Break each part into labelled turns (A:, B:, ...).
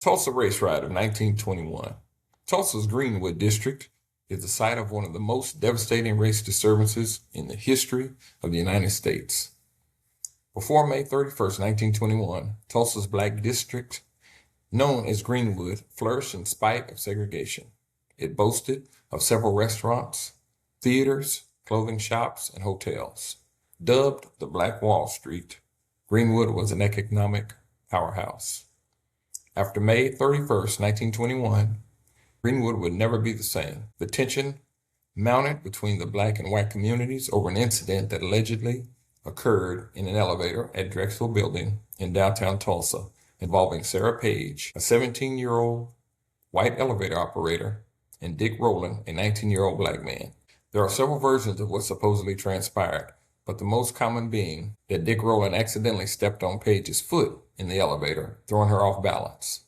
A: Tulsa Race Riot of 1921. Tulsa's Greenwood District is the site of one of the most devastating race disturbances in the history of the United States. Before May 31st, 1921, Tulsa's Black District, known as Greenwood, flourished in spite of segregation. It boasted of several restaurants, theaters, clothing shops, and hotels. Dubbed the Black Wall Street, Greenwood was an economic powerhouse. After May 31st, 1921, Greenwood would never be the same. The tension mounted between the black and white communities over an incident that allegedly occurred in an elevator at Drexel Building in downtown Tulsa, involving Sarah Page, a 17-year-old white elevator operator, and Dick Rowland, a 19-year-old black man. There are several versions of what supposedly transpired, but the most common being that Dick Rowland accidentally stepped on Page's foot in the elevator, throwing her off balance.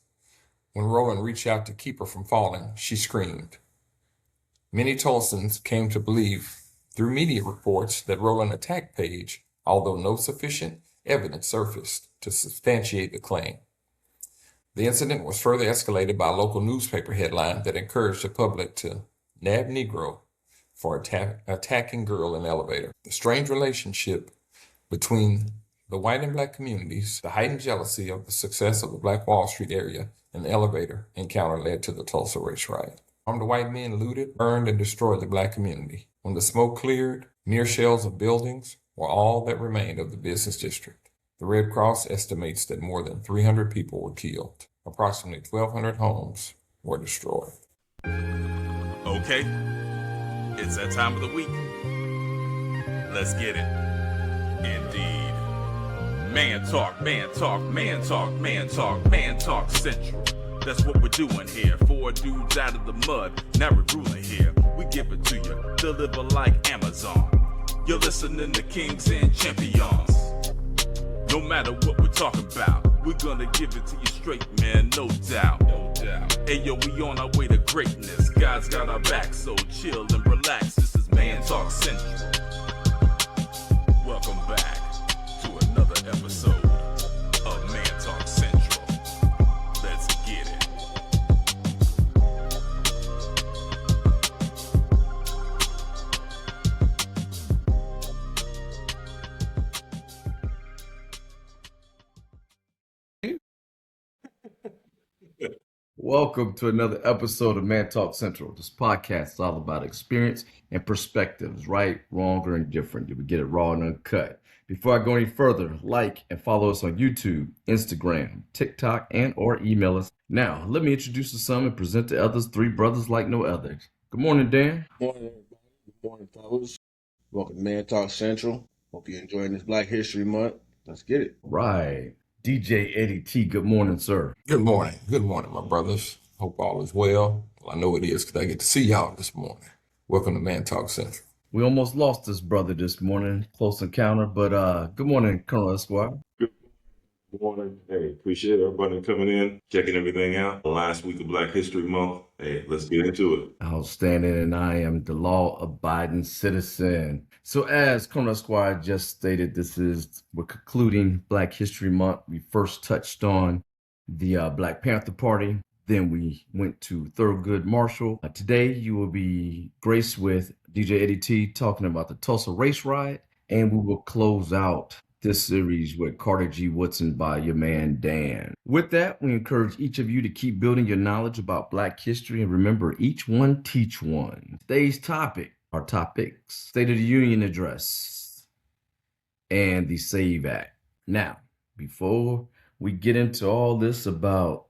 A: When Rowland reached out to keep her from falling, she screamed. Many Tulsans came to believe through media reports that Rowland attacked Page, although no sufficient evidence surfaced to substantiate the claim. The incident was further escalated by a local newspaper headline that encouraged the public to nab Negro for attacking girl in elevator. The strange relationship between the white and black communities, the heightened jealousy of the success of the Black Wall Street area, and the elevator encounter led to the Tulsa Race Riot. Armed white men looted, burned, and destroyed the black community. When the smoke cleared, mere shells of buildings were all that remained of the business district. The Red Cross estimates that more than 300 people were killed. Approximately 1,200 homes were destroyed.
B: Okay, it's that time of the week. Let's get it. Indeed. Man talk, man talk, man talk, man talk, man talk central. That's what we're doing here. 4 dudes out of the mud, now we're ruling here. We give it to you, deliver like Amazon. You're listening to Kings and Champions. No matter what we're talking about, we're gonna give it to you straight, man, no doubt. No doubt. Hey yo, we on our way to greatness. God's got our back, so chill and relax. This is Man Talk Central. Welcome back to another episode of Man Talk Central. Let's get it.
C: Welcome to another episode of Man Talk Central. This podcast is all about experience and perspectives, right, wrong, or indifferent. You would get it raw and uncut. Before I go any further, like and follow us on YouTube, Instagram, TikTok, and or email us. Now, let me introduce to some and present to others 3 brothers like no others. Good morning, Dan.
D: Good morning, everybody. Good morning, fellas. Welcome to Man Talk Central. Hope you're enjoying this Black History Month. Let's get it.
C: Right. DJ Eddie T, good morning, sir.
A: Good morning. Good morning, my brothers. Hope all is well. Well, I know it is because I get to see y'all this morning. Welcome to Man Talk Central.
C: We almost lost this brother this morning, close encounter, but good morning, Colonel Esquire.
E: Good morning. Hey, appreciate everybody coming in, checking everything out. The last week of Black History Month. Hey, let's get into it.
C: Outstanding, and I am the law-abiding citizen. So as Colonel Esquire just stated, we're concluding Black History Month. We first touched on the Black Panther Party. Then we went to Thurgood Marshall. Today you will be graced with DJ Eddie T talking about the Tulsa Race Riot. And we will close out this series with Carter G. Woodson by your man Dan. With that, we encourage each of you to keep building your knowledge about Black history, and remember, each one teach one. Today's topic, our topics, State of the Union Address and the SAVE Act. Now, before we get into all this about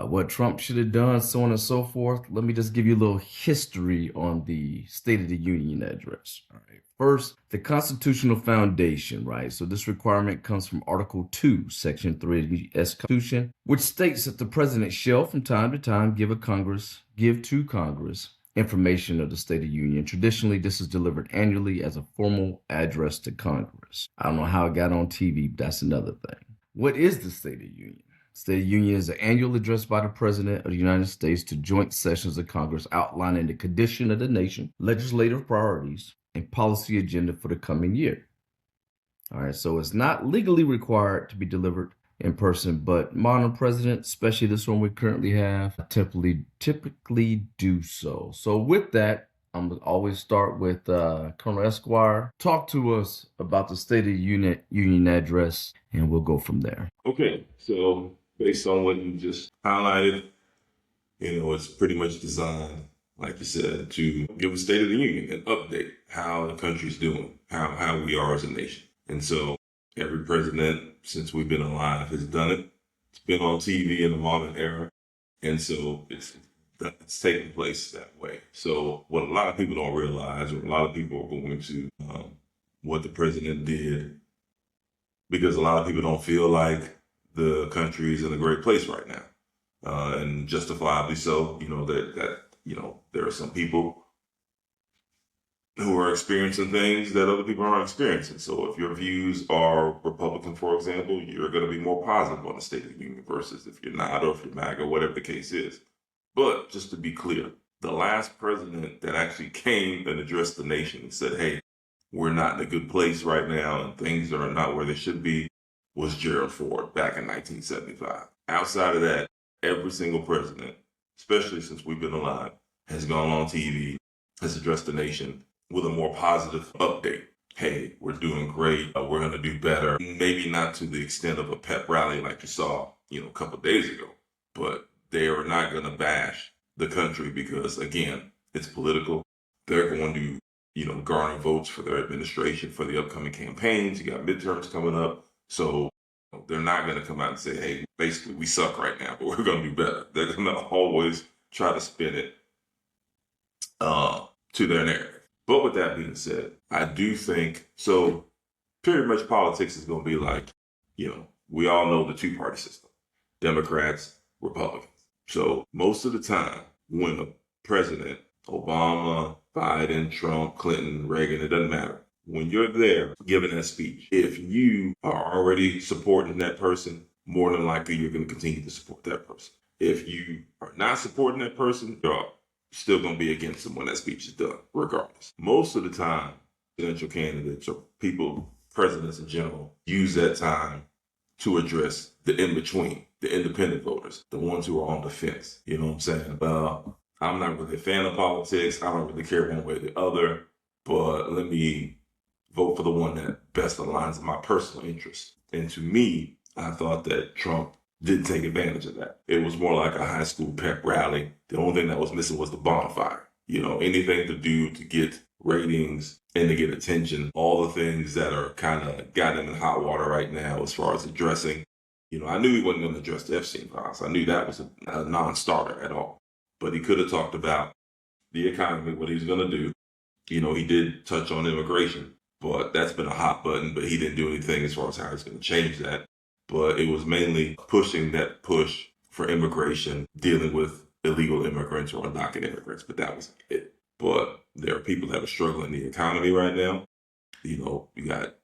C: what Trump should have done, so on and so forth, let me just give you a little history on the State of the Union Address. All right. First, the constitutional foundation, right? So this requirement comes from Article 2, Section 3 of the U.S. Constitution, which states that the president shall from time to time give to Congress information of the State of the Union. Traditionally, this is delivered annually as a formal address to Congress. I don't know how it got on TV, but that's another thing. What is the State of the Union? State of the Union is an annual address by the President of the United States to joint sessions of Congress outlining the condition of the nation, legislative priorities, and policy agenda for the coming year. All right, so it's not legally required to be delivered in person, but modern presidents, especially this one we currently have, typically do so. So with that, I'm gonna always start with Colonel Esquire. Talk to us about the State of the Union address, and we'll go from there.
E: Okay, so based on what you just highlighted, it's pretty much designed, like you said, to give a State of the Union, an update, how the country's doing, how we are as a nation. And so every president since we've been alive has done it. It's been on TV in the modern era. And so it's taking place that way. So what a lot of people don't realize, or a lot of people are going to what the president did, because a lot of people don't feel like the country is in a great place right now. And justifiably so, there are some people who are experiencing things that other people aren't experiencing. So if your views are Republican, for example, you're going to be more positive on the State of the Union versus if you're not, or if you're MAGA, whatever the case is. But just to be clear, the last president that actually came and addressed the nation and said, hey, we're not in a good place right now and things are not where they should be, was Gerald Ford back in 1975. Outside of that, every single president, especially since we've been alive, has gone on TV, has addressed the nation with a more positive update. Hey, we're doing great. We're going to do better. Maybe not to the extent of a pep rally like you saw, a couple of days ago, but they are not going to bash the country because, again, it's political. They're going to, garner votes for their administration for the upcoming campaigns. You got midterms coming up. So they're not going to come out and say, hey, basically we suck right now, but we're going to do better. They're going to always try to spin it to their narrative. But with that being said, I do think, so pretty much politics is going to be like, we all know the two-party system, Democrats, Republicans. So most of the time when a president, Obama, Biden, Trump, Clinton, Reagan, it doesn't matter. When you're there giving that speech, if you are already supporting that person, more than likely you're going to continue to support that person. If you are not supporting that person, you're still going to be against them when that speech is done, regardless. Most of the time, presidential candidates or people, presidents in general, use that time to address the in-between, the independent voters, the ones who are on the fence. You know what I'm saying? I'm not really a fan of politics. I don't really care one way or the other, but let me vote for the one that best aligns with my personal interests. And to me, I thought that Trump didn't take advantage of that. It was more like a high school pep rally. The only thing that was missing was the bonfire. Anything to do to get ratings and to get attention, all the things that are kind of got him in hot water right now as far as addressing. I knew he wasn't going to address the Epstein files. I knew that was a non-starter at all. But he could have talked about the economy, what he's going to do. He did touch on immigration, but that's been a hot button, but he didn't do anything as far as how he's going to change that. But it was mainly pushing that push for immigration, dealing with illegal immigrants or undocumented immigrants, but that was it. But there are people that are struggling in the economy right now. You got,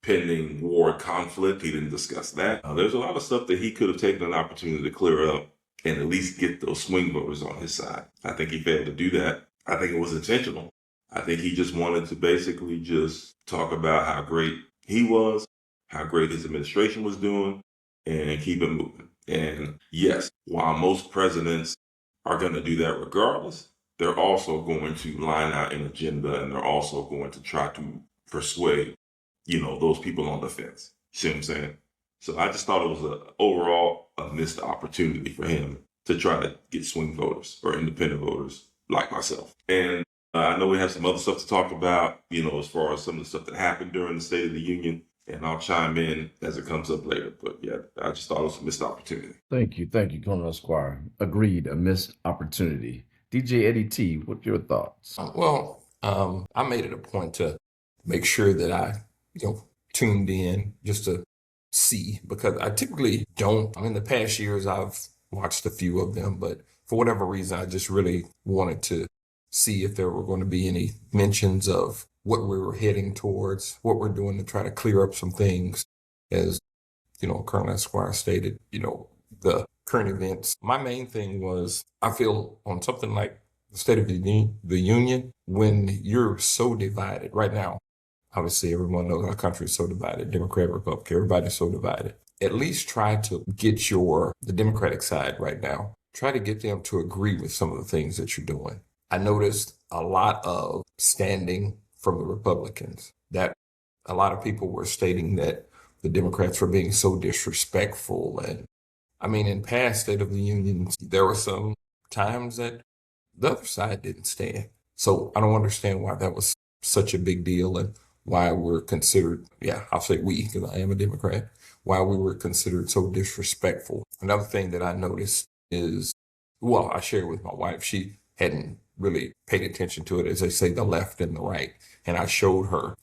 E: pending war conflict. He didn't discuss that. There's a lot of stuff that he could have taken an opportunity to clear up and at least get those swing voters on his side. I think he failed to do that. I think it was intentional. I think he just wanted to basically just talk about how great he was, how great his administration was doing, and keep it moving. And yes, while most presidents are going to do that regardless, they're also going to line out an agenda, and they're also going to try to persuade, those people on the fence. See what I'm saying? So I just thought it was overall a missed opportunity for him to try to get swing voters or independent voters like myself. And I know we have some other stuff to talk about, as far as some of the stuff that happened during the State of the Union. And I'll chime in as it comes up later. But yeah, I just thought it was a missed opportunity.
C: Thank you, Colonel Esquire. Agreed, a missed opportunity. DJ Eddie T, what's your thoughts?
A: I made it a point to make sure that I, tuned in just to see, because I typically don't. In the past years, I've watched a few of them, but for whatever reason, I just really wanted to see if there were going to be any mentions of what we were heading towards, what we're doing to try to clear up some things. As, Colonel Esquire stated, the current events. My main thing was, I feel on something like the State of the Union, when you're so divided right now, obviously everyone knows our country is so divided, Democrat, Republican, everybody's so divided. at least try to get the Democratic side right now, try to get them to agree with some of the things that you're doing. I noticed a lot of standing from the Republicans, that a lot of people were stating that the Democrats were being so disrespectful. And I mean, in past State of the Union, there were some times that the other side didn't stand. So I don't understand why that was such a big deal, and why we're considered, I'll say we, because I am a Democrat, why we were considered so disrespectful. Another thing that I noticed is, well, I shared with my wife, she hadn't really paid attention to it, as they say, the left and the right. And I showed her,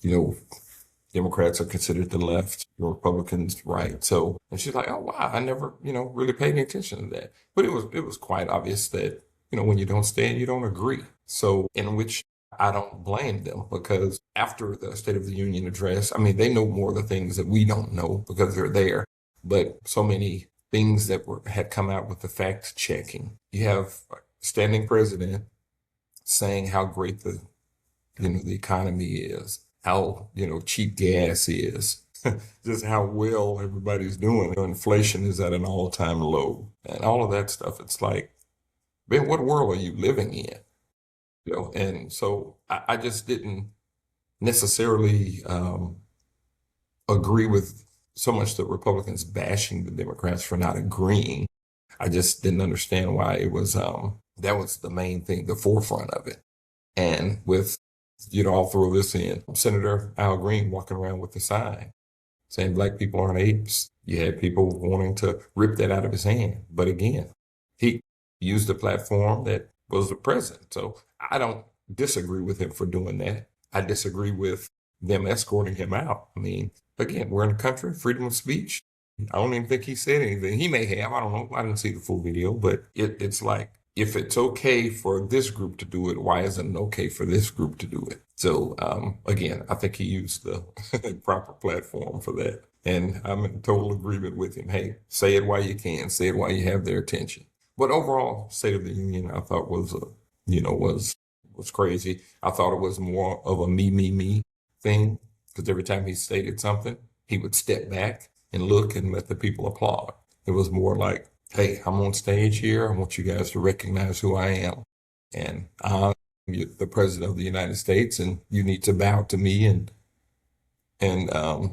A: Democrats are considered the left, Republicans right. So, and she's like, oh wow, I never, really paid any attention to that. But it was quite obvious that, when you don't stand, you don't agree. So, in which I don't blame them, because after the State of the Union address, I mean, they know more of the things that we don't know because they're there. But so many things that had come out with the fact checking. You have a standing president saying how great the economy is, how, cheap gas is, just how well everybody's doing. Inflation is at an all-time low and all of that stuff. It's like, man, what world are you living in? And so I just didn't necessarily agree with so much the Republicans bashing the Democrats for not agreeing. I just didn't understand why it was, that was the main thing, the forefront of it. And with, I'll throw this in, Senator Al Green walking around with the sign saying black people aren't apes. You had people wanting to rip that out of his hand. But again, he used a platform that was the president. So I don't disagree with him for doing that. I disagree with them escorting him out. I mean, again, we're in a country, freedom of speech. I don't even think he said anything. He may have, I don't know. I didn't see the full video, but it's like, if it's okay for this group to do it, why isn't it okay for this group to do it? So again, I think he used the proper platform for that. And I'm in total agreement with him. Hey, say it while you can, say it while you have their attention. But overall, State of the Union, I thought was crazy. I thought it was more of a me thing, because every time he stated something, he would step back and look and let the people applaud. It was more like, hey, I'm on stage here. I want you guys to recognize who I am. And I'm the president of the United States, and you need to bow to me. And that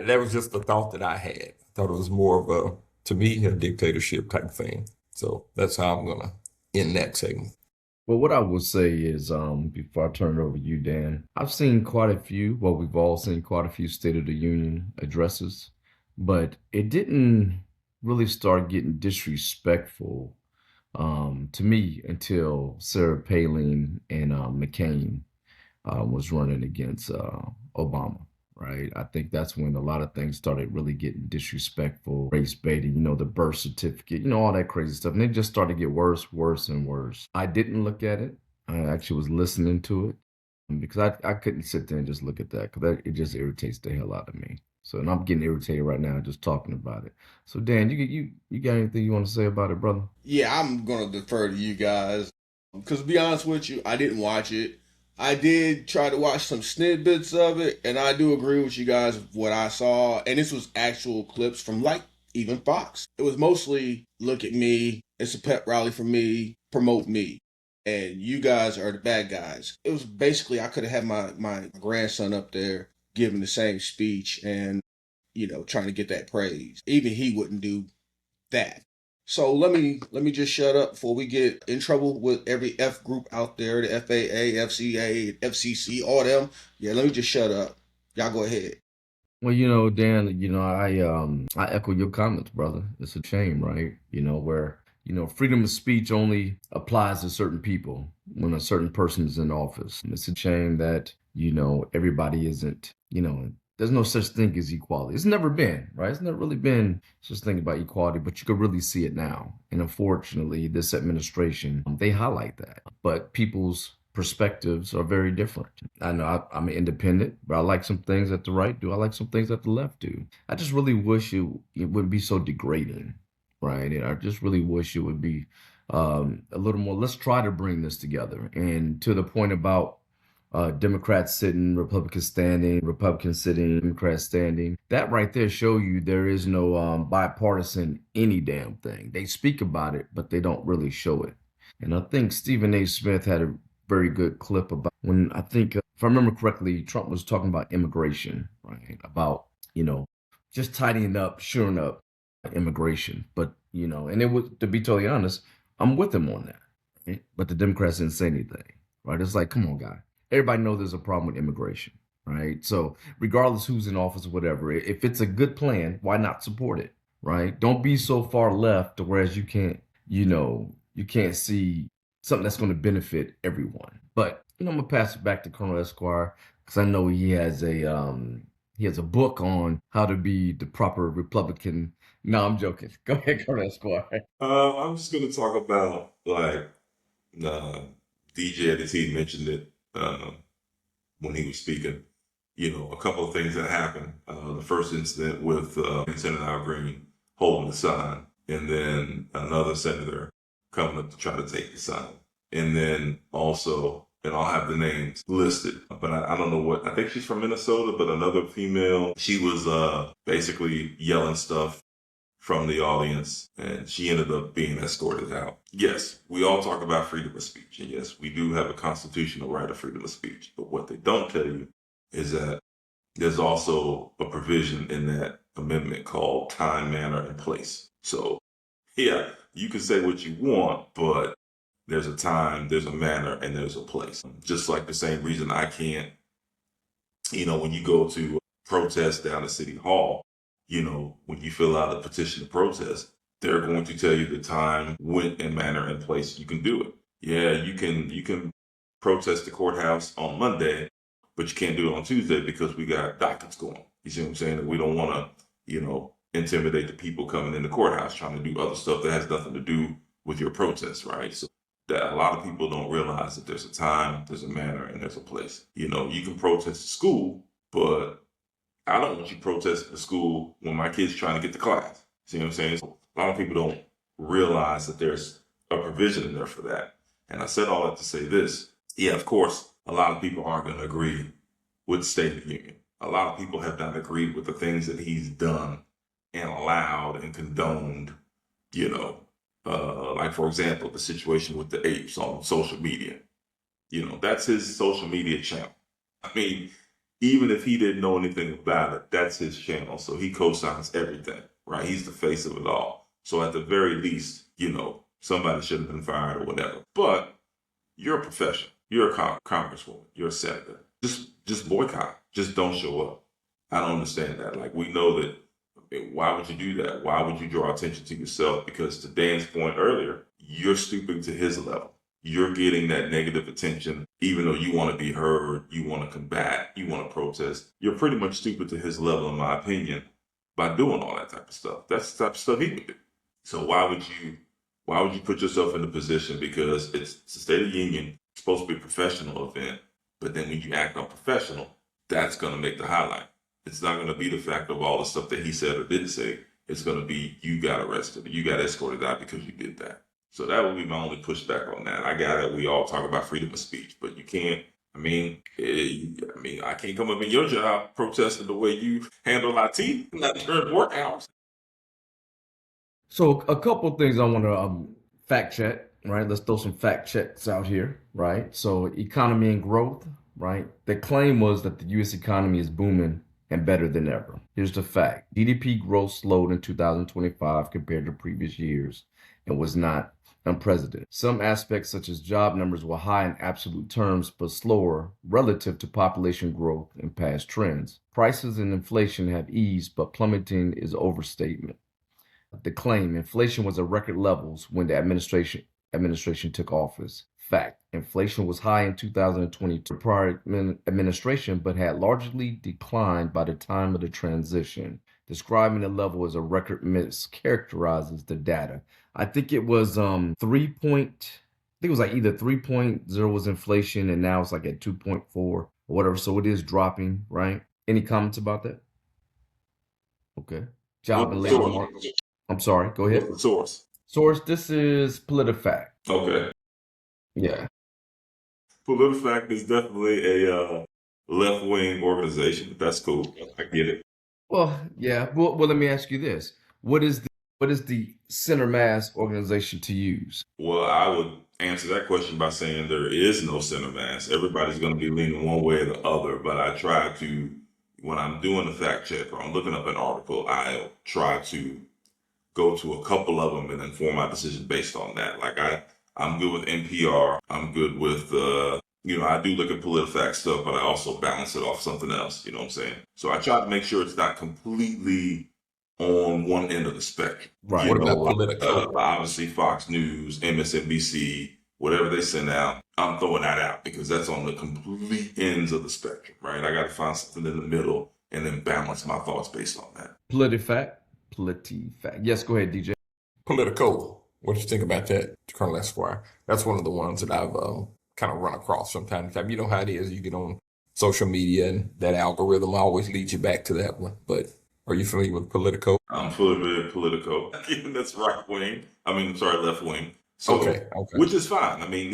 A: was just the thought that I had. I thought it was more of to me, a dictatorship type thing. So that's how I'm going to end that segment.
C: Well, what I will say is, before I turn it over to you, Dan, we've all seen quite a few State of the Union addresses, but it didn't really start getting disrespectful to me until Sarah Palin and McCain was running against Obama, right? I think that's when a lot of things started really getting disrespectful, race baiting, the birth certificate, all that crazy stuff. And it just started to get worse and worse. I didn't look at it. I actually was listening to it because I couldn't sit there and just look at that, because it just irritates the hell out of me. So, and I'm getting irritated right now just talking about it. So, Dan, you got anything you want to say about it, brother?
D: Yeah, I'm going to defer to you guys. Because to be honest with you, I didn't watch it. I did try to watch some snippets of it, and I do agree with you guys of what I saw. And this was actual clips from, even Fox. It was mostly, look at me, it's a pep rally for me, promote me, and you guys are the bad guys. It was basically, I could have had my grandson up there giving the same speech and, trying to get that praise. Even he wouldn't do that. So let me just shut up before we get in trouble with every F group out there, the FAA, FCA, FCC, all them. Yeah, let me just shut up. Y'all go ahead.
C: Well, Dan, I echo your comments, brother. It's a shame, right? Where, freedom of speech only applies to certain people when a certain person is in office. And it's a shame that, everybody isn't, there's no such thing as equality. It's never been, right? It's never really been such a thing about equality, but you could really see it now. And unfortunately, this administration, they highlight that. But people's perspectives are very different. I know I'm an independent, but I like some things that the right do. I like some things that the left do. I just really wish it wouldn't be so degrading, right? And I just really wish it would be a little more, let's try to bring this together. And to the point about Democrats sitting, Republicans standing, Republicans sitting, Democrats standing. That right there show you there is no bipartisan any damn thing. They speak about it, but they don't really show it. And I think Stephen A. Smith had a very good clip about when I think, if I remember correctly, Trump was talking about immigration, right? About, just tidying up, shoring up immigration. But, and it was, to be totally honest, I'm with him on that. Right? But the Democrats didn't say anything, right? It's like, come on, guy. Everybody knows there's a problem with immigration, right? So regardless who's in office or whatever, if it's a good plan, why not support it, right? Don't be so far left to whereas you can't, you can't see something that's going to benefit everyone. But, I'm going to pass it back to Colonel Esquire because I know he has a book on how to be the proper Republican. No, I'm joking. Go ahead, Colonel Esquire.
E: I'm just going to talk about DJ at the team mentioned it when he was speaking. A couple of things that happened. The first incident with Senator Al Green holding the sign, and then another senator coming up to try to take the sign, and then also. And I'll have the names listed, but I don't know what. I think she's from Minnesota, but another female. She was basically yelling stuff from the audience, and she ended up being escorted out. Yes, we all talk about freedom of speech, and yes, we do have a constitutional right of freedom of speech. But what they don't tell you is that there's also a provision in that amendment called time, manner, and place. So, yeah, you can say what you want, but there's a time, there's a manner, and there's a place. Just like the same reason I can't, when you go to protest down at City Hall, when you fill out a petition to protest, they're going to tell you the time, when, and manner, and place you can do it. Yeah, you can protest the courthouse on Monday, but you can't do it on Tuesday because we got dockets going. You see what I'm saying? We don't want to, intimidate the people coming in the courthouse trying to do other stuff that has nothing to do with your protest, right? So that a lot of people don't realize that there's a time, there's a manner, and there's a place. You can protest at school, but I don't want you protesting at school when my kid's trying to get to class. See what I'm saying? So a lot of people don't realize that there's a provision in there for that. And I said all that to say this. Yeah, of course, a lot of people aren't going to agree with the State of the Union. A lot of people have not agreed with the things that he's done and allowed and condoned, like, for example, the situation with the apes on social media. That's his social media channel. I mean, even if he didn't know anything about it, that's his channel. So he co-signs everything, right? He's the face of it all. So at the very least, somebody should have been fired or whatever. But you're a professional. You're a congresswoman. You're a senator. Just boycott. Just don't show up. I don't understand that. Like, we know that. Why would you do that? Why would you draw attention to yourself? Because to Dan's point earlier, you're stooping to his level. You're getting that negative attention, even though you want to be heard, you want to combat, you want to protest. You're pretty much stooping to his level, in my opinion, by doing all that type of stuff. That's the type of stuff he would do. So why would you put yourself in the position? Because it's the State of the Union, it's supposed to be a professional event, but then when you act unprofessional, that's going to make the highlight. It's not going to be the fact of all the stuff that he said or didn't say. It's going to be you got arrested, you got escorted out because you did that. So that would be my only pushback on that. I got it. We all talk about freedom of speech, but you can't. I can't come up in your job protesting the way you handle IT, not during work hours.
C: So a couple of things I want to fact check, right? Let's throw some fact checks out here, right? So economy and growth, right? The claim was that the U.S. economy is booming and better than ever. Here's the fact. GDP growth slowed in 2025 compared to previous years and was not unprecedented. Some aspects such as job numbers were high in absolute terms but slower relative to population growth and past trends. Prices and inflation have eased, but plummeting is overstatement. The claim, inflation was at record levels when the administration took office. Fact, inflation was high in 2022 prior administration, but had largely declined by the time of the transition. Describing the level as a record mischaracterizes the data. I think it was I think it was like either 3.0 was inflation and now it's like at 2.4 or whatever. So it is dropping, right? Any comments about that? Okay. Job and labor market. I'm sorry. Go ahead.
E: What's the source?
C: Source, this is PolitiFact.
E: Okay.
C: Yeah.
E: PolitiFact is definitely a left-wing organization. That's cool. I get it.
C: Well, yeah. Well, let me ask you this: what is the center mass organization to use?
E: Well, I would answer that question by saying there is no center mass. Everybody's going to be leaning one way or the other, but I try to, when I'm doing a fact check or I'm looking up an article, I'll try to go to a couple of them and then form my decision based on that. Like I'm good with NPR. I'm good with, I do look at PolitiFact stuff, but I also balance it off something else. You know what I'm saying? So I try to make sure it's not completely on one end of the spectrum.
C: Right.
E: You
A: What about
E: know,
A: Politico?
E: obviously Fox News, MSNBC, whatever they send out, I'm throwing that out because that's on the complete ends of the spectrum, right? I got to find something in the middle and then balance my thoughts based on that.
C: PolitiFact. PolitiFact. Yes, go ahead, DJ.
A: Politico. What do you think about that, Colonel Esquire? That's one of the ones that I've kind of run across from time to time. You know how it is. You get on social media and that algorithm always leads you back to that one. But are you familiar with Politico?
E: I'm familiar with Politico. That's right wing. I'm sorry, left wing. So,
A: Okay.
E: which is fine. I mean,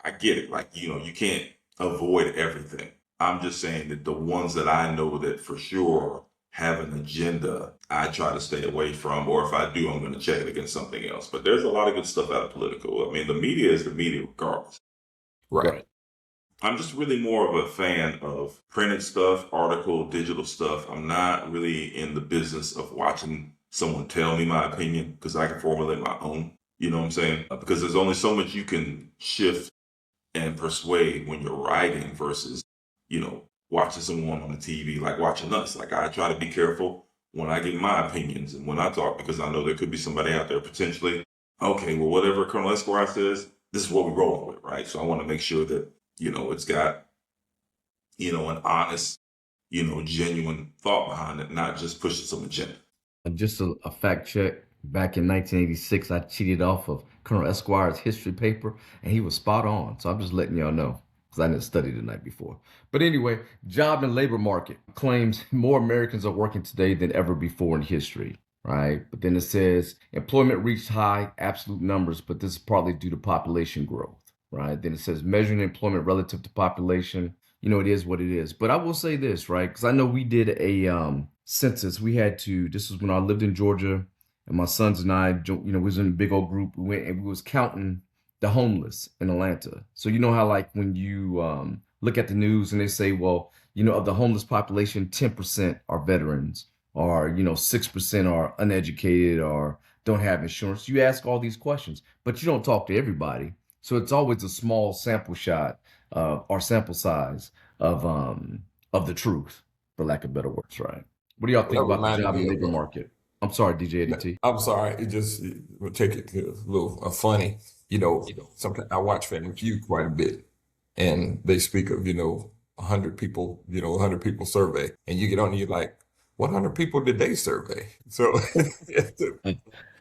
E: I get it. Like, you can't avoid everything. I'm just saying that the ones that I know that for sure have an agenda, I try to stay away from, or if I do, I'm going to check it against something else. But there's a lot of good stuff out of Politico. I mean, the media is the media regardless.
A: Right.
E: I'm just really more of a fan of printed stuff, article, digital stuff. I'm not really in the business of watching someone tell me my opinion because I can formulate my own. You know what I'm saying? Because there's only so much you can shift and persuade when you're writing versus, watching someone on the TV, like watching us. Like I try to be careful when I give my opinions and when I talk because I know there could be somebody out there potentially, okay, well, whatever Colonel Esquire says, this is what we're rolling with, right? So I want to make sure that, it's got, an honest, genuine thought behind it, not just pushing some agenda.
C: Just a fact check. Back in 1986, I cheated off of Colonel Esquire's history paper, and he was spot on. So I'm just letting y'all know because I didn't study the night before. But anyway, job and labor market claims more Americans are working today than ever before in history, right? But then it says employment reached high absolute numbers, but this is partly due to population growth, right? Then it says measuring employment relative to population. It is what it is. But I will say this, right? Because I know we did a census. This was when I lived in Georgia, and my sons and I, we was in a big old group. We went and we was counting the homeless in Atlanta. So you know how like when you look at the news and they say, well, of the homeless population, 10% are veterans, or 6% are uneducated or don't have insurance. You ask all these questions, but you don't talk to everybody. So it's always a small sample shot or sample size of the truth, for lack of better words, right? What do y'all think
A: That
C: about the
A: reminded
C: job and
A: me
C: labor
A: of
C: market? I'm sorry, DJ Eddie T.
A: I'm sorry. It will take it to a little funny. Sometimes I watch Family Feud quite a bit, and they speak of 100 people, 100 people survey, and you get on and you're like, what 100 people did they survey? So
C: It's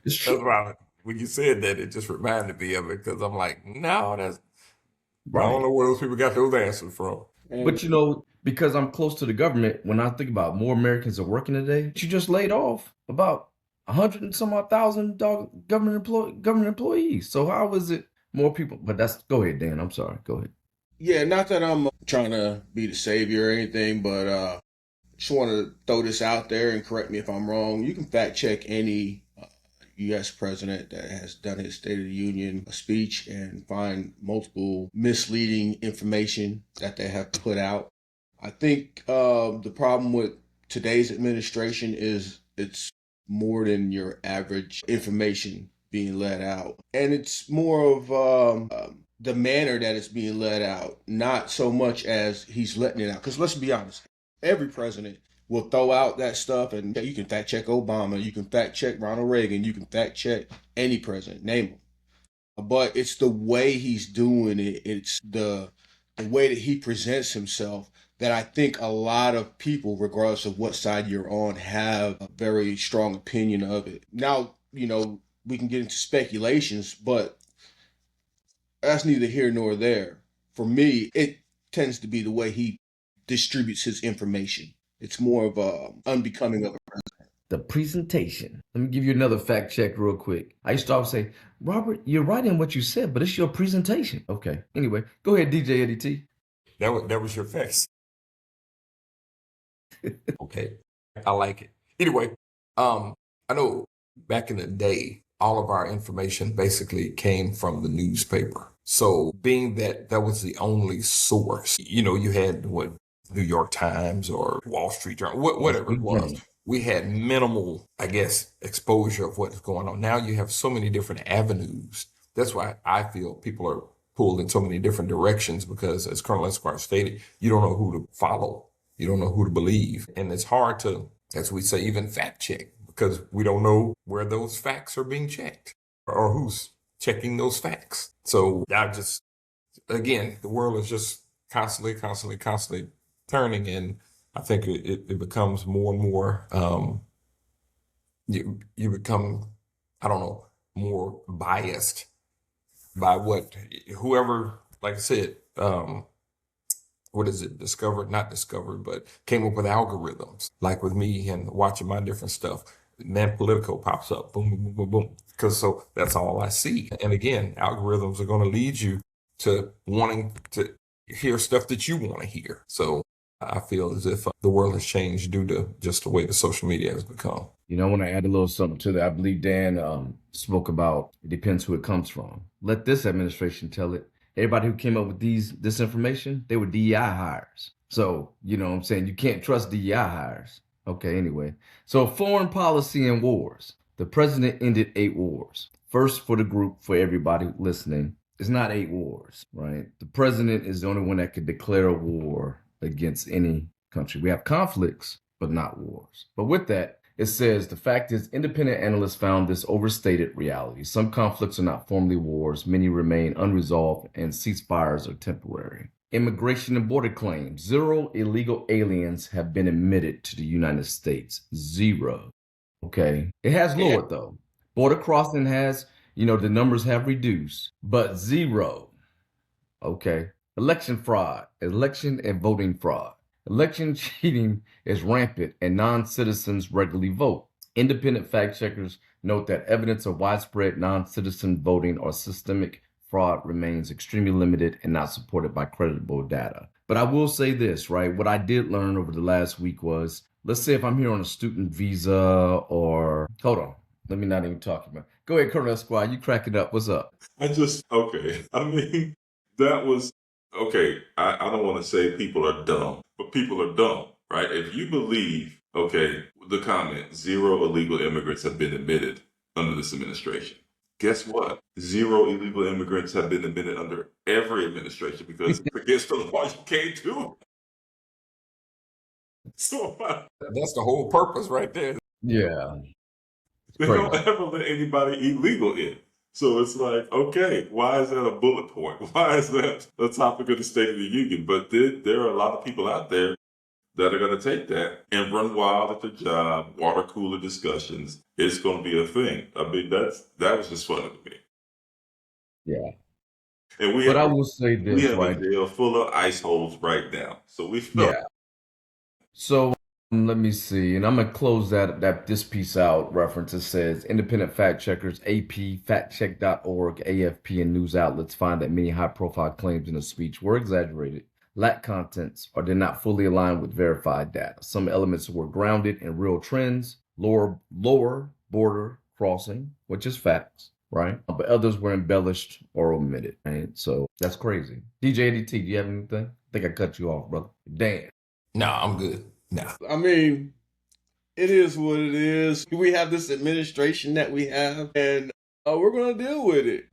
A: that's
C: true.
A: why when you said that, it just reminded me of it because I'm like, no, I don't
C: Right.
A: know where those people got those answers from.
C: But because I'm close to the government, when I think about more Americans are working today, you just laid off about 100 and some odd thousand government employees. So how is it more people? But go ahead, Dan. I'm sorry. Go ahead.
D: Yeah, not that I'm trying to be the savior or anything, but just want to throw this out there and correct me if I'm wrong. You can fact check any U.S. president that has done his State of the Union speech and find multiple misleading information that they have put out. I think the problem with today's administration is it's more than your average information being let out. And it's more of the manner that it's being let out, not so much as he's letting it out. Because let's be honest, every president will throw out that stuff, and you can fact check Obama, you can fact check Ronald Reagan, you can fact check any president, name them. But it's the way he's doing it, it's the way that he presents himself that I think a lot of people, regardless of what side you're on, have a very strong opinion of it. Now, we can get into speculations, but that's neither here nor there. For me, it tends to be the way he distributes his information. It's more of a unbecoming of a president.
C: The presentation. Let me give you another fact check real quick. I used to always say, Robert, you're right in what you said, but it's your presentation. Okay. Anyway, go ahead, DJ Eddie T.
A: That was your facts. Okay. I like it. Anyway, I know back in the day, all of our information basically came from the newspaper. So being that that was the only source, you had what, New York Times or Wall Street Journal, whatever it was. We had minimal, I guess, exposure of what's going on. Now you have so many different avenues. That's why I feel people are pulled in so many different directions because, as Colonel Esquire stated, you don't know who to follow. You don't know who to believe. And it's hard to, as we say, even fact check because we don't know where those facts are being checked or who's checking those facts. So again, the world is just constantly turning, and I think it becomes more and more, you become, I don't know, more biased by whoever, like I said, what is it? Not discovered, but came up with algorithms. Like with me and watching my different stuff, man, Politico pops up, boom, boom, boom, boom, boom. So that's all I see. And again, algorithms are going to lead you to wanting to hear stuff that you want to hear. So I feel as if the world has changed due to just the way the social media has become.
C: I want to add a little something to that. I believe Dan spoke about it depends who it comes from. Let this administration tell it. Everybody who came up with this information, they were DEI hires. So, what I'm saying? You can't trust DEI hires. Okay, anyway. So foreign policy and wars. The president ended 8 wars. First for the group, for everybody listening, it's not 8 wars, right? The president is the only one that could declare a war against any country. We have conflicts, but not wars. But with that, it says, the fact is, independent analysts found this overstated reality. Some conflicts are not formally wars. Many remain unresolved, and ceasefires are temporary. Immigration and border claims. 0 illegal aliens have been admitted to the United States. 0. Okay. It has lowered, though. Border crossing has, the numbers have reduced, but 0. Okay. Election fraud. Election and voting fraud. Election cheating is rampant and non-citizens regularly vote. Independent fact checkers note that evidence of widespread non-citizen voting or systemic fraud remains extremely limited and not supported by credible data. But I will say this, right? What I did learn over the last week was, let's say if I'm here on a student visa or, hold on, let me not even talk about it. Go ahead, Colonel Esquire, you crack it up. What's up?
E: Okay. I mean, that was, okay, I don't want to say people are dumb, but people are dumb, right? If you believe, okay, the comment, 0 illegal immigrants have been admitted under this administration. Guess what? 0 illegal immigrants have been admitted under every administration because it's against the law. You can't do it. So
A: that's the whole purpose right there.
C: Yeah.
E: They don't ever let anybody illegal in. So it's like, okay, why is that a bullet point? Why is that a topic of the State of the Union? But there are a lot of people out there that are going to take that and run wild at their job, water cooler discussions. It's going to be a thing. I mean, that was just funny to me.
C: Yeah.
E: And
C: I will say this,
E: we have
C: right?
E: a jail full of ice holes right now. So we felt.
C: Yeah. So let me see, and I'm gonna close this piece out. Reference, it says independent fact checkers, AP, factcheck.org, AFP, and news outlets find that many high-profile claims in the speech were exaggerated, lack contents, or did not fully align with verified data. Some elements were grounded in real trends, lower border crossing, which is facts, right? But others were embellished or omitted, right? So that's crazy. DJ ADT, do you have anything? I think I cut you off, brother. Damn.
A: No, I'm good. No.
D: I mean, it is what it is. We have this administration that we have, and we're going to deal with it.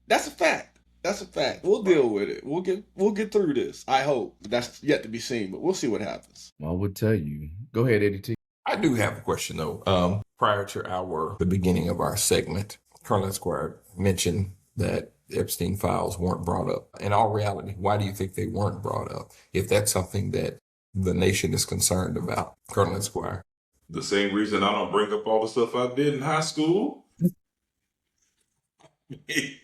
D: That's a fact. That's a fact. We'll deal with it. We'll get through this. I hope. That's yet to be seen, but we'll see what happens.
C: I would tell you. Go ahead, Eddie T.
A: I do have a question though. Prior to the beginning of our segment, Colonel Esquire mentioned that Epstein files weren't brought up. In all reality, why do you think they weren't brought up? If that's something that the nation is concerned about, Colonel Esquire.
E: The same reason I don't bring up all the stuff I did in high school. The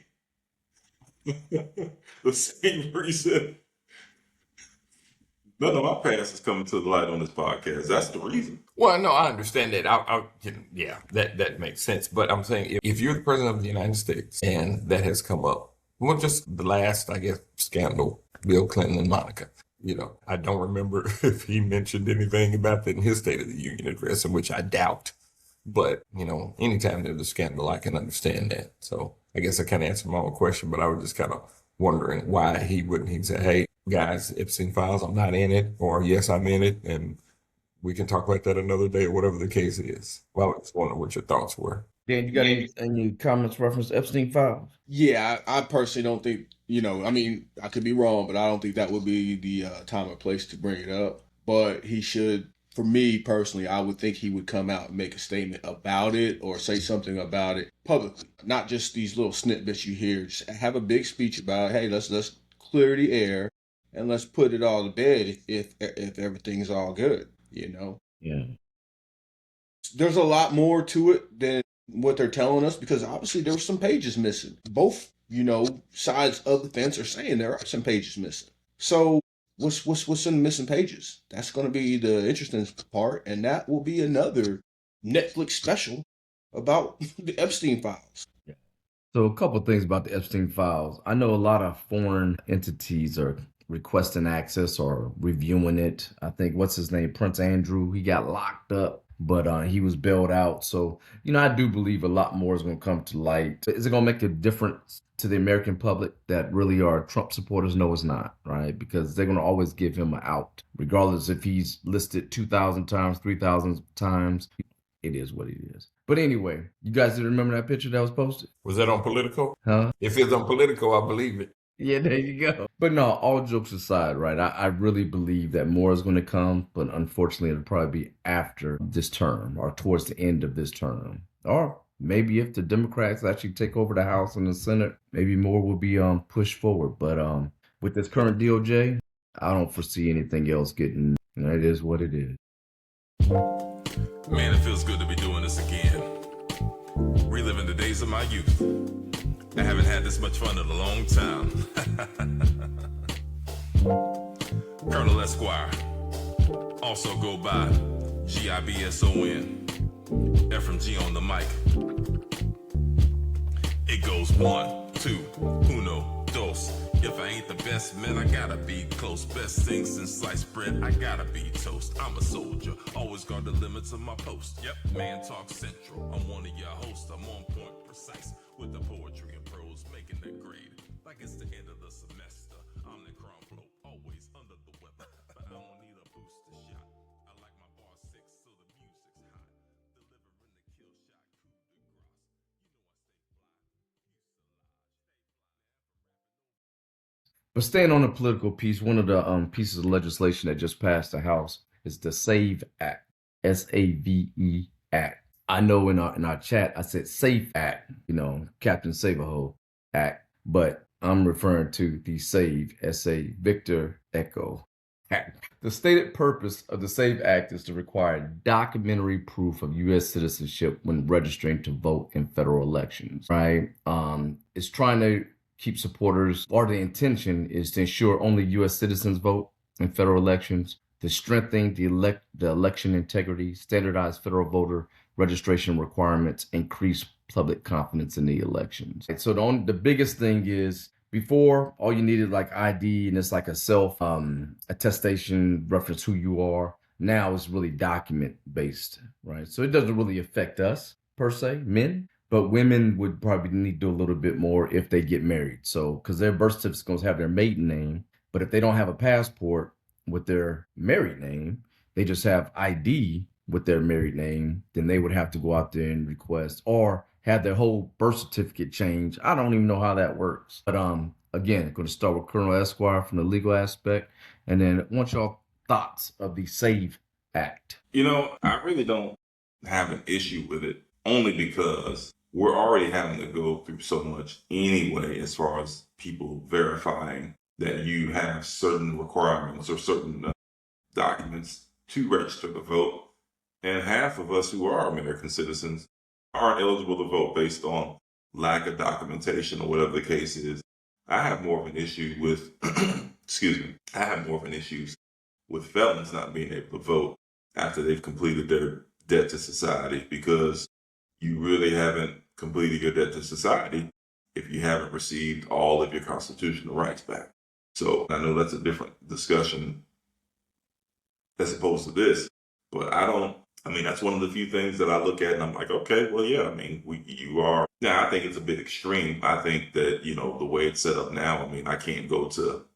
E: same reason none of my past is coming to the light on this podcast. That's the reason.
A: Well, no, I understand that. Yeah, that makes sense. But I'm saying if you're the president of the United States and that has come up, well, just the last, I guess, scandal, Bill Clinton and Monica. I don't remember if he mentioned anything about that in his State of the Union address, in which I doubt. But, anytime there's a scandal, I can understand that. So I guess I kind of answered my own question, but I was just kind of wondering why he say, hey, guys, Epstein files, I'm not in it, or yes, I'm in it, and we can talk about that another day or whatever the case is. Well, I was wondering what your thoughts were.
C: Dan, you got any comments reference Epstein files?
D: Yeah, I personally don't think, I mean, I could be wrong, but I don't think that would be the time or place to bring it up. But he should, for me personally, I would think he would come out and make a statement about it or say something about it publicly, not just these little snippets you hear. Just have a big speech about, hey, let's clear the air and let's put it all to bed if everything's all good,
C: Yeah.
D: There's a lot more to it than what they're telling us, because obviously there were some pages missing. Both, sides of the fence are saying there are some pages missing. So what's in the missing pages? That's going to be the interesting part, and that will be another Netflix special about the Epstein files.
C: So a couple of things about the Epstein files. I know a lot of foreign entities are requesting access or reviewing it. I think, what's his name? Prince Andrew, he got locked up, but he was bailed out. So, I do believe a lot more is going to come to light. Is it going to make a difference to the American public that really are Trump supporters? No, it's not, right? Because they're going to always give him an out, regardless if he's listed 2,000 times, 3,000 times. It is what it is. But anyway, you guys didn't remember that picture that was posted?
A: Was that on Politico?
C: Huh?
A: If it's on Politico, I believe it.
C: Yeah, there you go. But no, all jokes aside, right? I really believe that more is going to come, but unfortunately, it'll probably be after this term or towards the end of this term. Or maybe if the Democrats actually take over the House and the Senate, maybe more will be pushed forward. But with this current DOJ, I don't foresee anything else getting. It is what it is.
B: Man, it feels good to be doing this again. Reliving the days of my youth. I haven't had this much fun in a long time. Colonel Esquire. Also go by GIBSON. FMG on the mic. It goes 1, 2, uno, dos. If I ain't the best man, I gotta be close. Best thing since sliced bread, I gotta be toast. I'm a soldier, always guard the limits of my post. Yep, Man Talk Central. I'm one of your hosts. I'm on point, precise with the poetry and prose, making that grade like it's the end of the semester. I'm the crown flow, always under the weather, but I don't need a booster shot. I like my bar 6 so the music's hot. Delivering the kill shot, coup de grace.
C: But staying on the political piece, one of the pieces of legislation that just passed the House is the SAVE Act, SAVE Act. I know in our chat I said SAFE Act, Captain Save-A-Ho Act, but I'm referring to the SAVE, S.A. Victor Echo Act. The stated purpose of the SAVE Act is to require documentary proof of U.S. citizenship when registering to vote in federal elections, right? It's trying to keep supporters, or the intention is to ensure only U.S. citizens vote in federal elections, to strengthen the election integrity, standardize federal voter registration requirements, increase public confidence in the elections. So the biggest thing is, before, all you needed like ID, and it's like a self attestation, reference who you are. Now it's really document based, right? So it doesn't really affect us per se, men. But women would probably need to do a little bit more if they get married. So, because their birth certificate is going to have their maiden name, but if they don't have a passport with their married name, they just have ID with their married name, then they would have to go out there and request or have their whole birth certificate changed. I don't even know how that works. But again, I'm going to start with Colonel Esquire from the legal aspect, and then I want y'all thoughts of the SAVE Act.
E: I really don't have an issue with it, only because we're already having to go through so much anyway, as far as people verifying that you have certain requirements or certain documents to register to vote. And half of us who are American citizens aren't eligible to vote based on lack of documentation or whatever the case is. I have more of an issue with, I have more of an issue with felons not being able to vote after they've completed their debt to society, because you really haven't completed your debt to society if you haven't received all of your constitutional rights back. So I know that's a different discussion as opposed to this, but that's one of the few things that I look at and I'm like, okay, well, yeah, you are. Now, I think it's a bit extreme. I think that, the way it's set up now, I can't go to,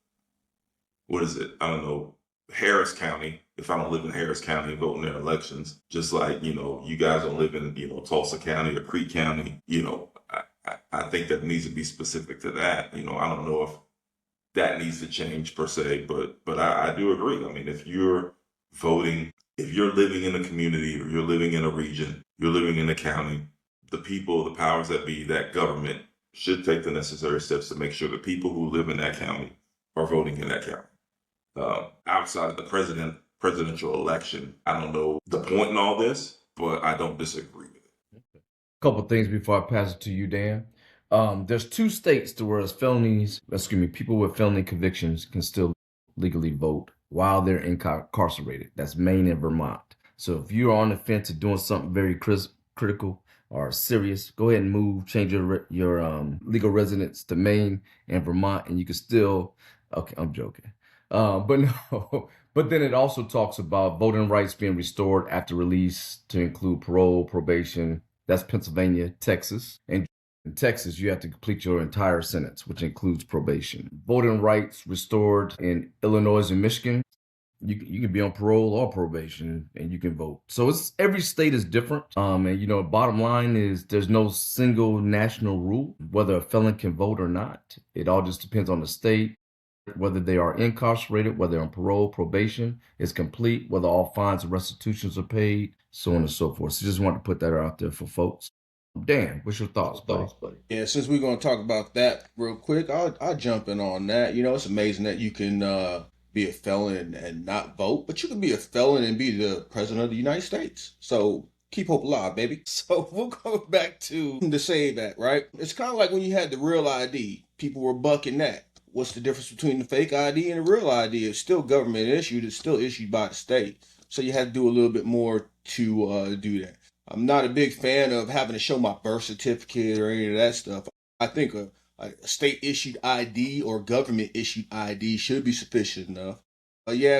E: what is it? I don't know, Harris County, if I don't live in Harris County and vote in their elections, just like, you guys don't live in, Tulsa County or Creek County, I think that needs to be specific to that. I don't know if that needs to change per se, but I do agree. If you're voting, if you're living in a community or you're living in a region, you're living in a county, the people, the powers that be, that government should take the necessary steps to make sure the people who live in that county are voting in that county. Outside of the presidential election, I don't know the point in all this, but I don't disagree with it.
C: A couple things before I pass it to you, Dan. There's 2 states to where people with felony convictions can still legally vote while they're incarcerated. That's Maine and Vermont. So if you're on the fence of doing something very critical or serious, go ahead and change your legal residence to Maine and Vermont, and you can still. Okay, I'm joking. But no. But then it also talks about voting rights being restored after release to include parole, probation. That's Pennsylvania, Texas, and in Texas, you have to complete your entire sentence, which includes probation. Voting rights restored in Illinois and Michigan. You can be on parole or probation and you can vote. So every state is different. And bottom line is there's no single national rule whether a felon can vote or not. It all just depends on the state, whether they are incarcerated, whether on parole, probation is complete, whether all fines and restitutions are paid, so on and so forth. So just wanted to put that out there for folks. Dan, what's your thoughts, buddy?
D: Yeah, since we're going to talk about that real quick, I'll jump in on that. It's amazing that you can be a felon and not vote, but you can be a felon and be the president of the United States. So keep hope alive, baby. So we'll go back to the SAVE Act, right? It's kind of like when you had the real ID. People were bucking that. What's the difference between the fake ID and the real ID? It's still government issued. It's still issued by the state. So you had to do a little bit more to do that. I'm not a big fan of having to show my birth certificate or any of that stuff. I think a state-issued ID or government-issued ID should be sufficient enough.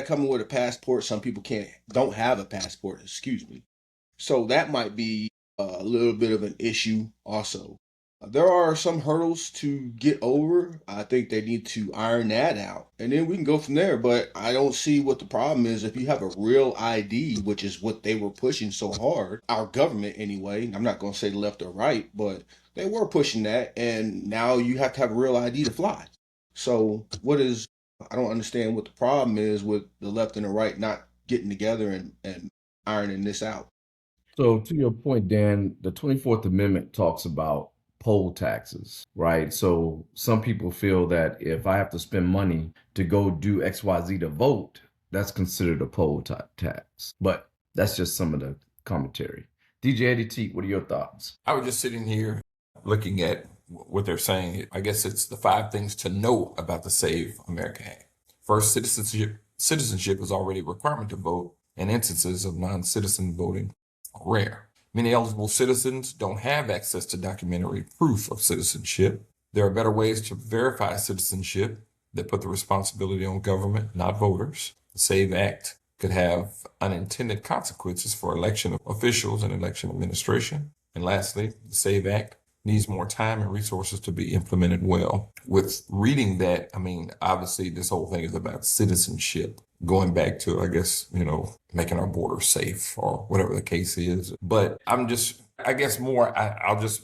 D: Coming with a passport, some people don't have a passport, So that might be a little bit of an issue also. There are some hurdles to get over. I think they need to iron that out, and then we can go from there. But I don't see what the problem is if you have a real ID, which is what they were pushing so hard. Our government, anyway. I'm not going to say left or right, but they were pushing that, and now you have to have a real ID to fly. So I don't understand what the problem is with the left and the right not getting together and ironing this out.
C: So to your point, Dan, the 24th Amendment talks about poll taxes, right? So some people feel that if I have to spend money to go do XYZ to vote, that's considered a poll tax. But that's just some of the commentary. DJ Eddie T, what are your thoughts?
A: I was just sitting here looking at what they're saying. I guess it's the 5 things to know about the SAVE America Act. First, citizenship is already a requirement to vote, and instances of non-citizen voting are rare. Many eligible citizens don't have access to documentary proof of citizenship. There are better ways to verify citizenship that put the responsibility on government, not voters. The SAVE Act could have unintended consequences for election officials and election administration. And lastly, the SAVE Act needs more time and resources to be implemented well. With reading that, obviously this whole thing is about citizenship, going back to, I guess, making our borders safe or whatever the case is. But I'll just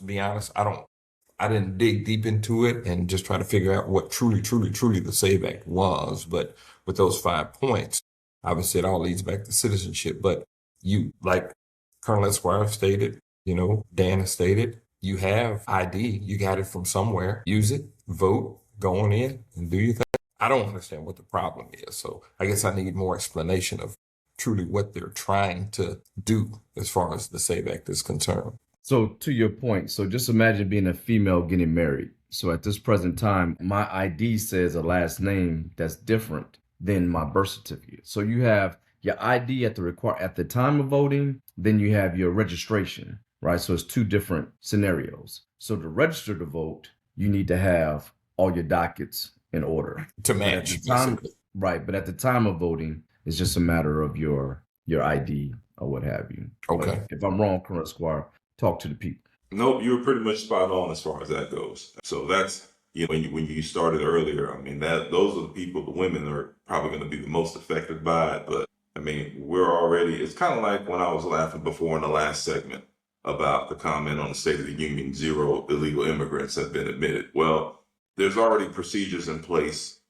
A: be honest, I didn't dig deep into it and just try to figure out what truly the SAVE Act was. But with those 5 points, obviously it all leads back to citizenship. But you, like Colonel Esquire stated, Dan has stated, you have ID, you got it from somewhere, use it, vote, go on in and do your thing. I don't understand what the problem is. So I guess I need more explanation of truly what they're trying to do as far as the SAVE Act is concerned.
C: So to your point, so just imagine being a female getting married. So at this present time, my ID says a last name that's different than my birth certificate. So you have your ID at the time of voting, then you have your registration, right? So it's two different scenarios. So to register to vote, you need to have all your dockets in order
A: to
C: But at
A: match.
C: the time,
A: basically.
C: right? But at the time of voting, it's just a matter of your ID or what have you. But
A: Okay.
C: if I'm wrong, Colonel Squire, talk to the people.
E: Nope, you were pretty much spot on as far as that goes. So that's, when you started earlier, I mean, those are the people, the women are probably going to be the most affected by it. But I mean, it's kind of like when I was laughing before in the last segment about the comment on the State of the Union, 0 illegal immigrants have been admitted. Well, there's already procedures in place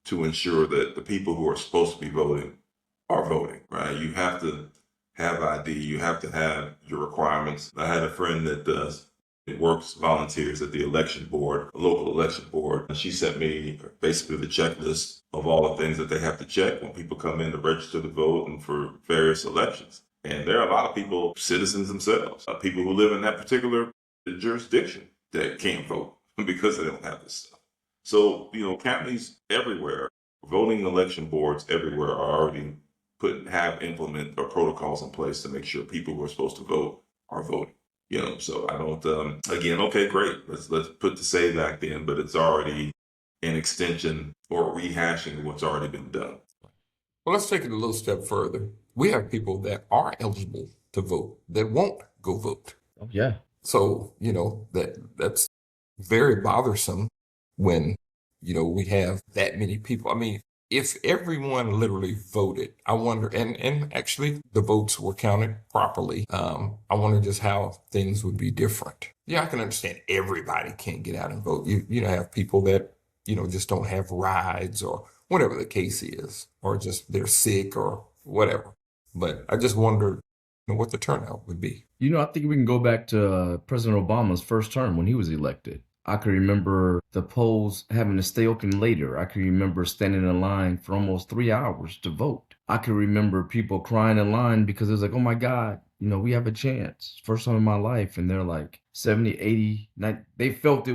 E: to ensure that the people who are supposed to be voting are voting, right? You have to have ID, you have to have your requirements. I had a friend that volunteers at the election board, a local election board, and she sent me basically the checklist of all the things that they have to check when people come in to register to vote and for various elections. And there are a lot of people, citizens themselves, people who live in that particular jurisdiction that can't vote because they don't have this stuff. So, counties everywhere, voting election boards everywhere are already implement or protocols in place to make sure people who are supposed to vote are voting. So I don't, again, okay, great. Let's put the SAVE Act in, but it's already an extension or rehashing of what's already been done.
A: Well, let's take it a little step further. We have people that are eligible to vote that won't go vote.
C: Oh, yeah.
A: So, that's very bothersome when, we have that many people. I mean, if everyone literally voted, I wonder, and actually the votes were counted properly, I wonder just how things would be different. Yeah, I can understand everybody can't get out and vote. You have people that, just don't have rides or whatever the case is, or just they're sick or whatever. But I just wondered what the turnout would be.
C: I think we can go back to President Obama's first term when he was elected. I can remember the polls having to stay open later. I can remember standing in line for almost 3 hours to vote. I can remember people crying in line because it was like, oh my God, we have a chance. First time in my life. And they're like 70, 80, 90. They felt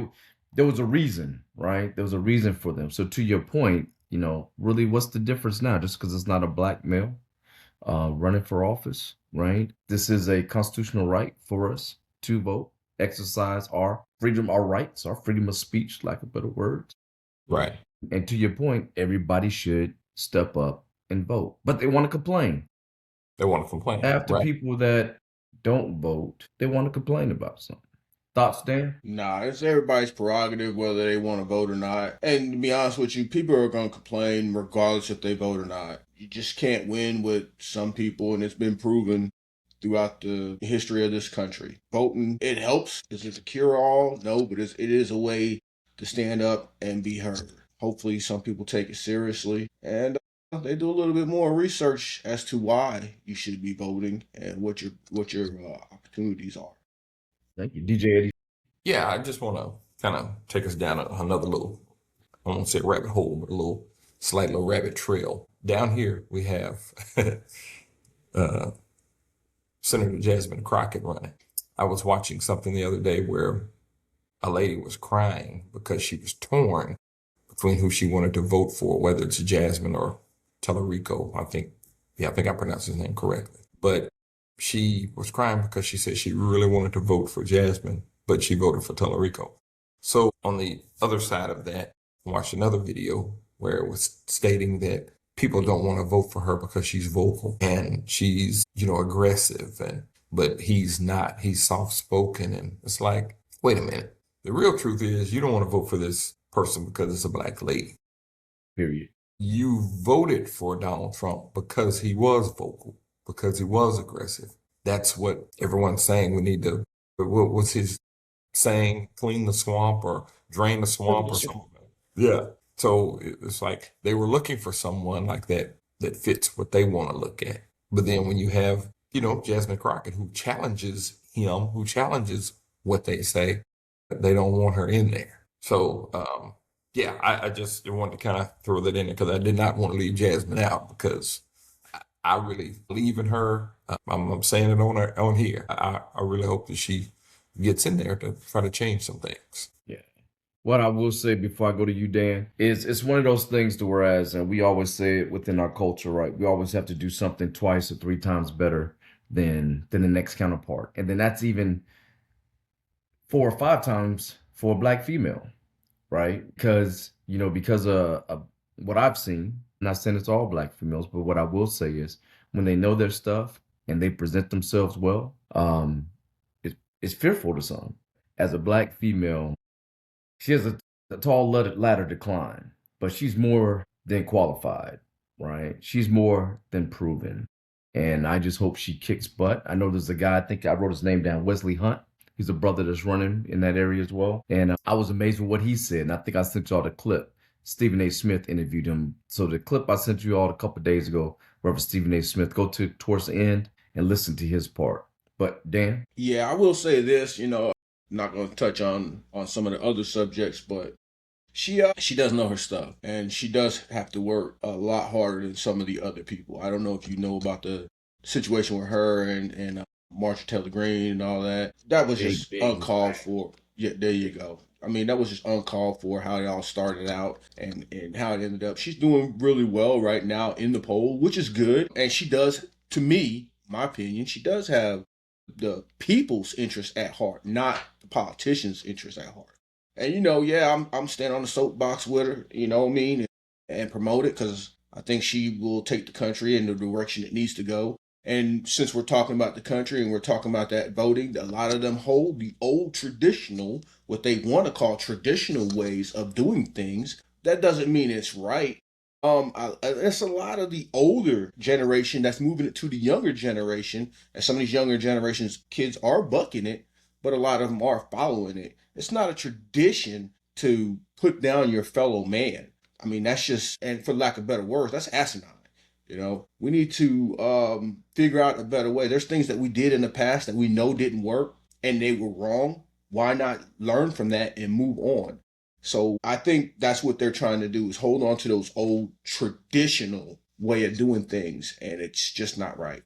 C: there was a reason, right? There was a reason for them. So to your point, really what's the difference now? Just because it's not a black male running for office, right? This is a constitutional right for us to vote, exercise our freedom, our rights, our freedom of speech, lack of better words.
A: Right.
C: And to your point, everybody should step up and vote. But they want to complain.
A: They want to complain.
C: After
A: right?
C: people that don't vote, they want to complain about something. Thoughts, Dan?
D: Nah, it's everybody's prerogative whether they want to vote or not. And to be honest with you, people are going to complain regardless if they vote or not. You just can't win with some people, and it's been proven throughout the history of this country. Voting, it helps. Is it a cure-all? No, but it is a way to stand up and be heard. Hopefully some people take it seriously, and they do a little bit more research as to why you should be voting and what your opportunities are.
C: Thank you. DJ Eddie.
A: Yeah, I just want to kind of take us down another little, I won't say rabbit hole, but a slight little rabbit trail. Down here we have Senator Jasmine Crockett running. I was watching something the other day where a lady was crying because she was torn between who she wanted to vote for, whether it's Jasmine or Tellerico. I think I pronounced his name correctly. But she was crying because she said she really wanted to vote for Jasmine, but she voted for Tellerico. So on the other side of that, I watched another video where it was stating that people don't want to vote for her because she's vocal and she's, aggressive, but he's not. He's soft-spoken, and it's like, wait a minute. The real truth is you don't want to vote for this person because it's a black lady.
C: Period.
A: You voted for Donald Trump because he was vocal, because he was aggressive. That's what everyone's saying. We need to, what was his saying? Clean the swamp or drain the swamp or something. Yeah. So it's like they were looking for someone like that fits what they want to look at. But then when you have, Jasmine Crockett, who challenges him, who challenges what they say, they don't want her in there. So, I just wanted to kind of throw that in there because I did not want to leave Jasmine out because I really believe in her. I'm saying it on here. I really hope that she gets in there to try to change some things.
C: Yeah. What I will say before I go to you, Dan, is it's one of those things to whereas, and we always say it within our culture, right? We always have to do something twice or three times better than the next counterpart. And then that's even 4 or 5 times for a black female, right? Because what I've seen, I'm not saying it's all black females, but what I will say is when they know their stuff and they present themselves well, it's fearful to some. As a black female, she has a tall ladder to climb, but she's more than qualified, right? She's more than proven. And I just hope she kicks butt. I know there's a guy, I think I wrote his name down, Wesley Hunt. He's a brother that's running in that area as well. And I was amazed with what he said. And I think I sent y'all the clip. Stephen A. Smith interviewed him. So the clip I sent you all a couple of days ago, Reverend Stephen A. Smith, go towards the end and listen to his part. But Dan?
D: Yeah, I will say this, I'm not going to touch on some of the other subjects, but she does know her stuff, and she does have to work a lot harder than some of the other people. I don't know if you know about the situation with her and Marjorie Taylor Greene and all that. That was just uncalled for. Yeah, there you go. I mean, that was just uncalled for how it all started out and how it ended up. She's doing really well right now in the poll, which is good. And she does, to me, my opinion, she does have the people's interest at heart, not the politicians' interest at heart. And I'm standing on the soapbox with her, you know what I mean, and promote it because I think she will take the country in the direction it needs to go. And since we're talking about the country and we're talking about that voting, a lot of them hold the old traditional, what they want to call traditional ways of doing things. That doesn't mean it's right. It's a lot of the older generation that's moving it to the younger generation, and some of these younger generations kids are bucking it, but a lot of them are following it. It's not a tradition to put down your fellow man. I mean, that's just, and for lack of better words, that's asinine. We need to figure out a better way. There's things that we did in the past that we know didn't work and they were wrong. Why not learn from that and move on? So I think that's what they're trying to do is hold on to those old traditional way of doing things. And it's just not right.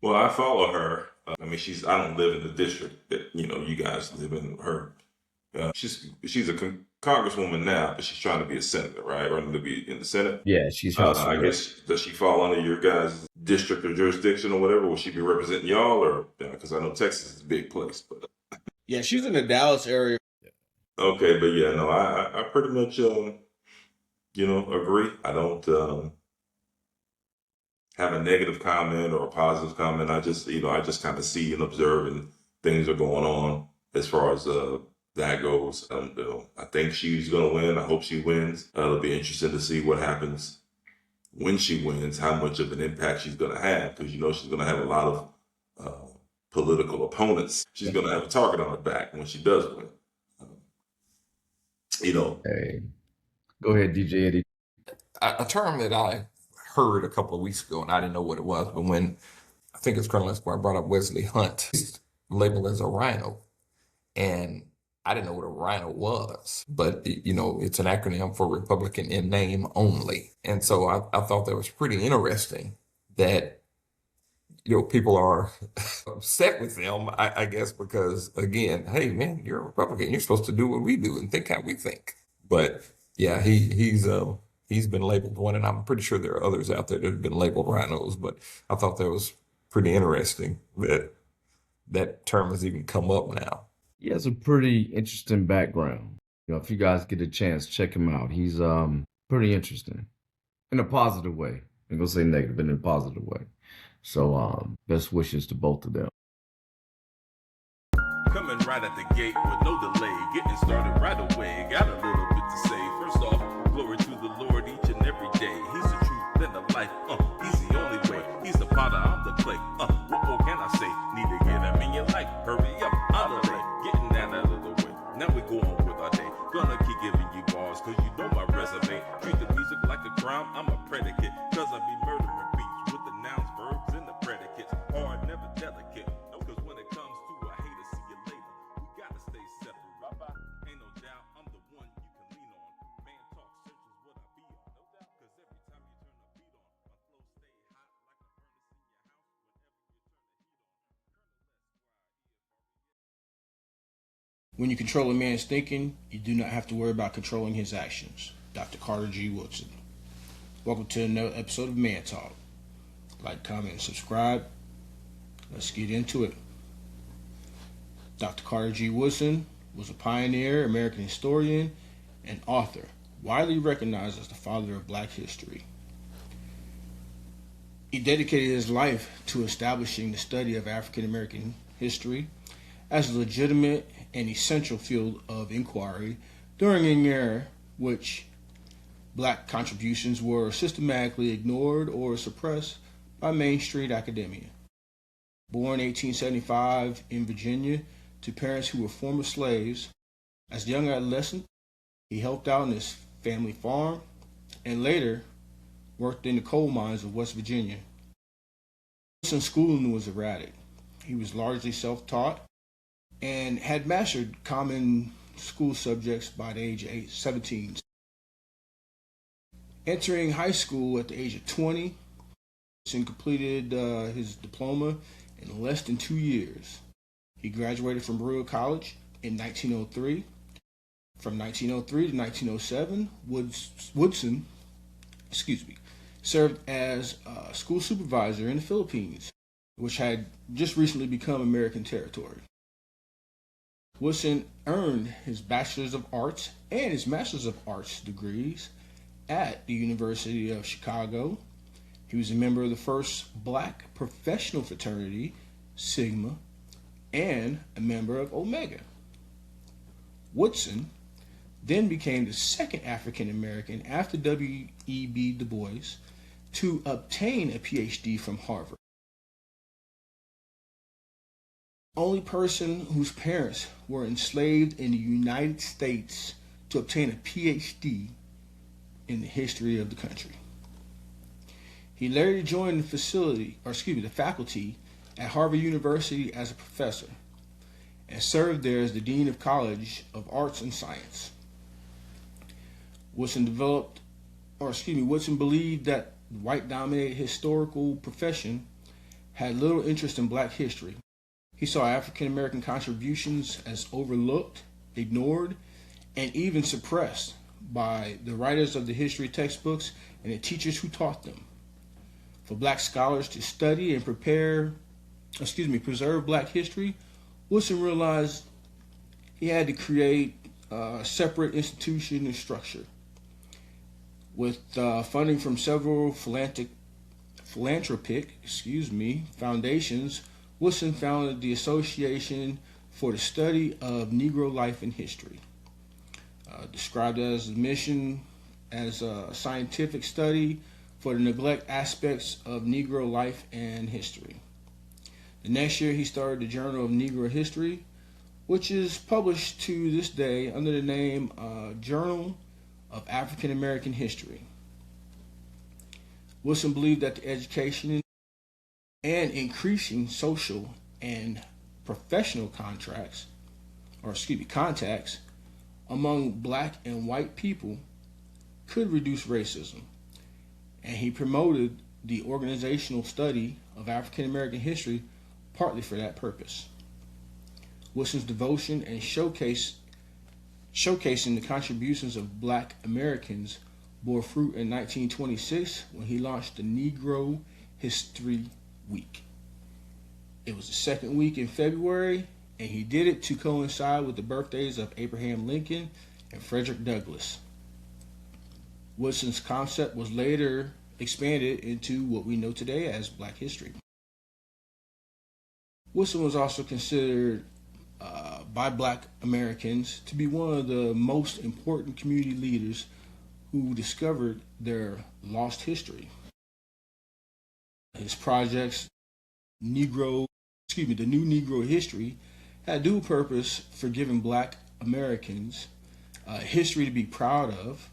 E: Well, I follow her. I mean, I don't live in the district that, you guys live in. Her. She's a congresswoman now, but she's trying to be a senator, right? Or to be in the Senate.
C: Yeah, she's House.
E: I guess, does she fall under your guys' district or jurisdiction or whatever? Will she be representing y'all, or because I know Texas is a big place, but
D: yeah, she's in the Dallas area.
E: Okay, but yeah, no, I pretty much agree. I don't have a negative comment or a positive comment. I just kind of see and observe, and things are going on as far as that goes. I think she's going to win. I hope she wins. It'll be interesting to see what happens when she wins, how much of an impact she's going to have, because she's going to have a lot of political opponents. She's going to have a target on her back when she does win.
C: Hey, go ahead, DJ Eddie.
A: A term that I heard a couple of weeks ago, and I didn't know what it was, but when I think it's Colonel Esquire brought up Wesley Hunt, he's labeled as a rhino. And I didn't know what a rhino was, but it's an acronym for Republican in name only. And so I thought that was pretty interesting that, people are upset with them, I guess, because again, hey man, you're a Republican. You're supposed to do what we do and think how we think. But yeah, he's been labeled one, and I'm pretty sure there are others out there that have been labeled rhinos, but I thought that was pretty interesting that term has even come up now.
C: He has a pretty interesting background. If you guys get a chance, check him out. He's pretty interesting in a positive way. I'm gonna say negative, but in a positive way. So best wishes to both of them.
B: Coming right at the gate with no delay, getting started right away. Got a little bit to say. First off, glory to the Lord each and every day. He's the truth and the life. He's the only way. He's the potter, I'm the clay. What more can I say? Need to get him in your life. Hurry up, out of the way. Getting that out of the way. Now we go on with our day. Gonna keep giving you bars, cause you know my resume. Treat the music like a crime, I'm a predicate. Cause I be murdering beats with the nouns, verbs, and the predicates. Hard, never delicate. Cause when it comes to a hater, see you later. We gotta stay separate. Bye-bye. Ain't no doubt I'm the one you can lean on. Man talk searches what I be on. No doubt. Cause every time you turn a beat on, my flow stay hot like a furnace in your house. Whenever you turn the heat on.
F: When you control a man's thinking, you do not have to worry about controlling his actions. Dr. Carter G. Woodson. Welcome to another episode of Man Talk. Like, comment, and subscribe. Let's get into it. Dr. Carter G. Woodson was a pioneer, American historian, and author, widely recognized as the father of Black history. He dedicated his life to establishing the study of African American history as a legitimate and essential field of inquiry during an era which Black contributions were systematically ignored or suppressed by mainstream academia. Born 1875 in Virginia to parents who were former slaves, as a young adolescent, he helped out on his family farm and later worked in the coal mines of West Virginia. Wodson's schooling was erratic. He was largely self-taught and had mastered common school subjects by the age of 17. Entering high school at the age of 20, Woodson completed his diploma in less than 2 years. He graduated from Brewer College in 1903. From 1903 to 1907, Woodson served as a school supervisor in the Philippines, which had just recently become American territory. Woodson earned his Bachelor's of Arts and his Master's of Arts degrees at the University of Chicago. He was a member of the first Black professional fraternity, Sigma, and a member of Omega. Woodson then became the second African American after W.E.B. Du Bois to obtain a PhD from Harvard. Only person whose parents were enslaved in the United States to obtain a PhD in the history of the country. He later joined the faculty at Harvard University as a professor and served there as the Dean of College of Arts and Science. Woodson believed that the white-dominated historical profession had little interest in Black history. He saw African American contributions as overlooked, ignored, and even suppressed by the writers of the history textbooks and the teachers who taught them. For Black scholars to study and preserve Black history, Woodson realized he had to create a separate institution and structure. With funding from several philanthropic foundations, Woodson founded the Association for the Study of Negro Life and History, described as a mission as a scientific study for the neglect aspects of Negro life and history. The next year, he started the Journal of Negro History, which is published to this day under the name Journal of African American History. Woodson believed that the education and increasing social and professional contacts among Black and white people could reduce racism, and he promoted the organizational study of African American history partly for that purpose. Woodson's devotion and showcasing the contributions of Black Americans bore fruit in 1926 when he launched the Negro History Week. It was the second week in February, and he did it to coincide with the birthdays of Abraham Lincoln and Frederick Douglass. Woodson's concept was later expanded into what we know today as Black history. Woodson was also considered by Black Americans to be one of the most important community leaders who discovered their lost history. His projects, the New Negro History, had dual purpose for giving Black Americans history to be proud of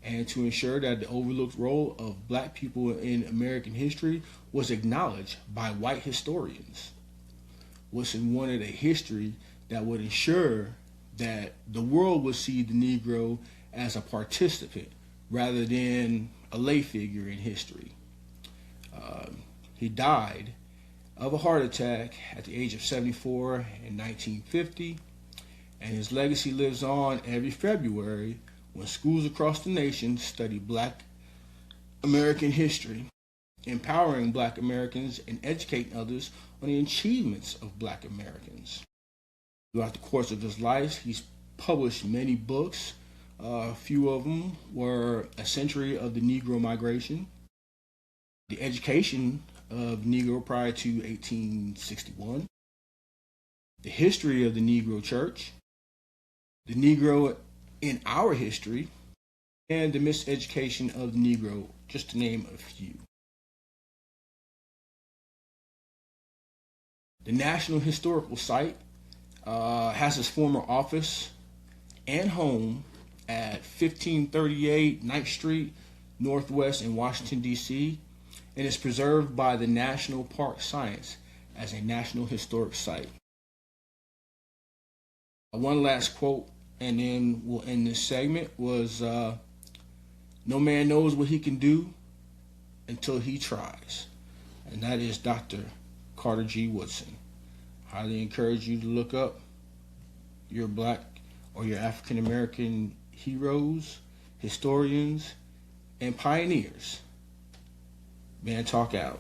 F: and to ensure that the overlooked role of Black people in American history was acknowledged by white historians. Woodson wanted a history that would ensure that the world would see the Negro as a participant rather than a lay figure in history. He died of a heart attack at the age of 74 in 1950, and his legacy lives on every February when schools across the nation study Black American history, empowering Black Americans and educating others on the achievements of Black Americans. Throughout the course of his life, he's published many books. A few of them were A Century of the Negro Migration, The Education of Negro Prior to 1861, The History of the Negro Church, The Negro in Our History, and The Miseducation of the Negro, just to name a few. The National Historical Site has its former office and home at 1538 9th Street, Northwest in Washington, D.C., and is preserved by the National Park Science as a National Historic Site. One last quote, and then we'll end this segment, was, "No man knows what he can do until he tries." And that is Dr. Carter G. Woodson. Highly encourage you to look up your Black or your African American heroes, historians, and pioneers. Man Talk out.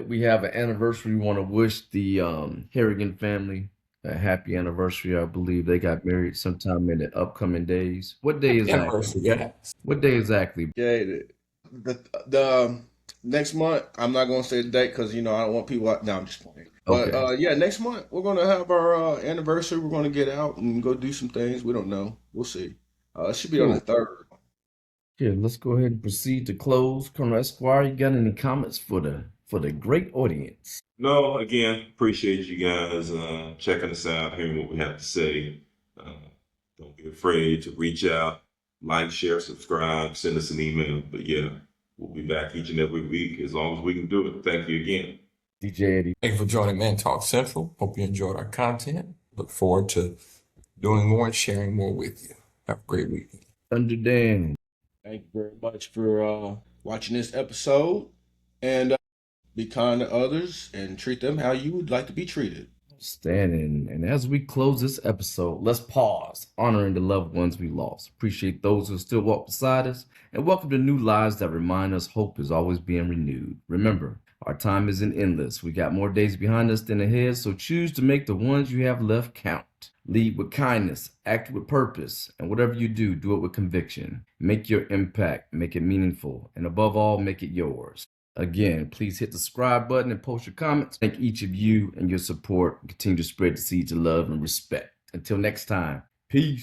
C: We have an anniversary. We want to wish the Harrigan family a happy anniversary. I believe they got married sometime in the upcoming days. What day is that?
A: Anniversary, yeah.
C: What day exactly?
D: Yeah, the next month, I'm not gonna say the date because I don't want people. No, I'm just playing. But
C: Okay.
D: yeah, next month we're gonna have our anniversary. We're gonna get out and go do some things. We don't know. We'll see. It should be on the 3rd.
C: Here, let's go ahead and proceed to close. Colonel Esquire, you got any comments for the great audience?
E: No, again, appreciate you guys checking us out, hearing what we have to say. Don't be afraid to reach out, like, share, subscribe, send us an email. But yeah, we'll be back each and every week as long as we can do it. Thank you again.
C: DJ Eddie.
A: Thank you for joining Man Talk Central. Hope you enjoyed our content. Look forward to doing more and sharing more with you. Have a great weekend.
C: Thunder Dan.
D: Thank you very much for watching this episode, and be kind to others and treat them how you would like to be treated.
C: Standing. And as we close this episode, let's pause, honoring the loved ones we lost. Appreciate those who still walk beside us, and welcome to new lives that remind us hope is always being renewed. Remember, our time isn't endless. We got more days behind us than ahead, so choose to make the ones you have left count. Lead with kindness, act with purpose, and whatever you do, do it with conviction. Make your impact, make it meaningful, and above all, make it yours. Again, please hit the subscribe button and post your comments. Thank each of you and your support. Continue to spread the seeds of love and respect. Until next time, peace.